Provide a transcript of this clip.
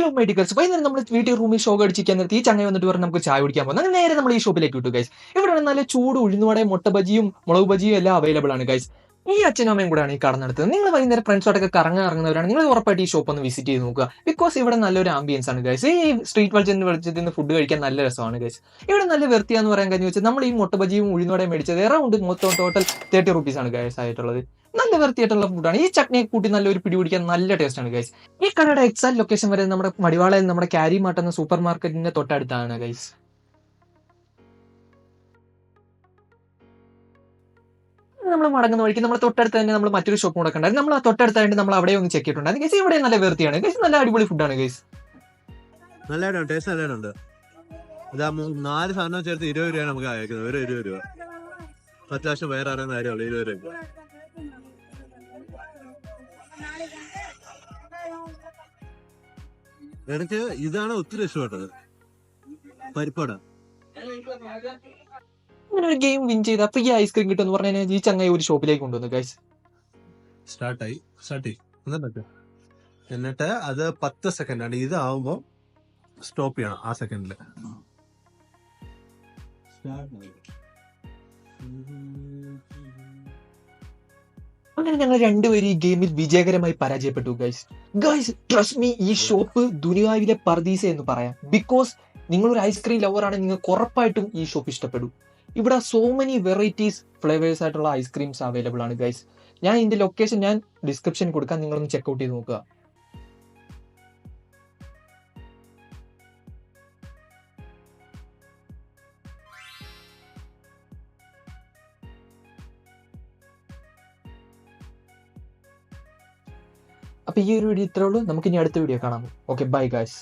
Hello medicals വൈകുന്നേരം നമ്മൾ വീട്ടിൽ റൂമിൽ ഷോ അടിച്ചിരിക്കാൻ നിർത്തി ഈ ചങ്ങ വന്നിട്ട് പറഞ്ഞ് നമുക്ക് ചായ കുടിക്കാൻ പോകുന്നത്. നേരെ നമ്മൾ ഈ ഷോപ്പിലേക്ക് വിട്ടു ഗൈസ്. ഇവിടെ നല്ല ചൂട് ഉഴുന്നുവടയും മുട്ട ബജിയും മുളക് ബജിയും എല്ലാം അവൈലബിൾ ആണ് ഗൈസ്. ഈ അച്ഛനും അമ്മയും കൂടെയാണ് ഈ കട നടത്തുന്നത്. നിങ്ങൾ വൈകുന്നേരം ഫ്രണ്ട്സോടൊക്കെ ഇറങ്ങുന്നവരാണ്, നിങ്ങൾ ഉറപ്പായിട്ട് ഈ ഷോപ്പ് ഒന്ന് വിസിറ്റ് ചെയ്ത് നോക്കുക. ബിക്കോസ് ഇവിടെ നല്ലൊരു ആംബിയൻസ് ആണ് ഗൈസ്. ഈ സ്ട്രീറ്റ് വെളിച്ചത്തിൽ നിന്ന് ഫുഡ് കഴിക്കാൻ നല്ല രസമാണ് ഗൈസ്. ഇവിടെ നല്ല വൃത്തിയാന്ന് പറയാൻ കഴിഞ്ഞു വെച്ചാൽ നമ്മൾ ഈ മുട്ട ബജിയും ഉഴുന്നുവടയും മേടിച്ചത് അറൗണ്ട് മൊത്തം ടോട്ടൽ 30 rupees ആണ് ഗൈസ് ആയിട്ടുള്ളത്. നല്ല വൃത്തിയായിട്ടുള്ള ഫുഡാണ്. ഈ ചട്നിയെ കൂട്ടി നല്ലൊരു പിടി പിടിക്കാൻ നല്ല ടേസ്റ്റ് ആണ് ഗൈസ്. ഈ കടയുടെ എക്സാക്ട് ലൊക്കേഷൻ വരെ നമ്മുടെ മടിവാളയിൽ നമ്മുടെ കാരി മാർട്ട് എന്ന സൂപ്പർ മാർക്കറ്റിന്റെ തൊട്ടടുത്താണ് ഗൈസ്. നമ്മൾ മടങ്ങുന്ന വഴിക്ക് നമ്മൾ തൊട്ടടുത്ത് തന്നെ നമ്മൾ മറ്റൊരു ഷോപ്പ് കൂടെ കണ്ടായിരുന്നു. നമ്മൾ ആ തൊട്ടടുത്തായിട്ട് നമ്മൾ അവിടെ ഒന്ന് ചെക്ക് ചെയ്തിട്ടുണ്ടായിരുന്നു ഗൈസ്. ഇവിടെ നല്ല വൃത്തിയാണ് ഗൈസ്, നല്ല അടിപൊളി ഫുഡാണ് ഗൈസ്. നല്ലതായിട്ടുണ്ട്, ടേസ്റ്റ് നല്ലതായിട്ടുണ്ട്. ഇതാ 4 സാധനം ചേർത്ത് 20 രൂപയാണ് നമുക്ക് അയക്കുന്നത്. ഒരു 20 രൂപ. അത്യാവശ്യം വേറെ അറിയുന്ന കാര്യമുള്ളൂ 20 രൂപ. എനിക്ക് ഇതാണ് ഒത്തിരി ഇഷ്ടപ്പെട്ടത്, പരിപ്പട. അങ്ങനെ ഒരു ഗെയിം വിൻ ചെയ്ത ഫ്രീ ഐസ്ക്രീം കിട്ടുമെന്ന് പറഞ്ഞാൽ ഈ ചങ്ങായി ഒരു ഷോപ്പിലേക്ക് കൊണ്ടുവന്നു ഗൈസ്. സ്റ്റാർട്ട് എന്നിട്ട് അത് 10 സെക്കൻഡ് ആണ്. ഇതാവുമ്പോ സ്റ്റോപ്പ് ചെയ്യണം ആ സെക്കൻഡില്. അങ്ങനെ ഞങ്ങൾ രണ്ടുപേരും ഈ ഗെയിമിൽ വിജയകരമായി പരാജയപ്പെട്ടു ഗൈസ്. ട്രസ്റ്റ് മീ, ഈ ഷോപ്പ് ദുനിയാവിലെ പർദീസ എന്ന് പറയാം. ബിക്കോസ് നിങ്ങളൊരു ഐസ്ക്രീം ലവർ ആണ്, നിങ്ങൾക്ക് ഉറപ്പായിട്ടും ഈ ഷോപ്പ് ഇഷ്ടപ്പെടും. ഇവിടെ സോ മെനി വെറൈറ്റീസ് ഫ്ലേവേഴ്സ് ആയിട്ടുള്ള ഐസ്ക്രീംസ് അവൈലബിൾ ആണ് ഗൈസ്. ഞാൻ ഇതിന്റെ ലൊക്കേഷൻ ഞാൻ ഡിസ്ക്രിപ്ഷൻ കൊടുക്കാം, നിങ്ങളൊന്ന് ചെക്ക്ഔട്ട് ചെയ്ത് നോക്കുക. അപ്പൊ ഈ ഒരു വീഡിയോ ഇത്രേ ഉള്ളൂ. നമുക്ക് ഇനി അടുത്ത വീഡിയോ കാണാം. Okay, bye guys.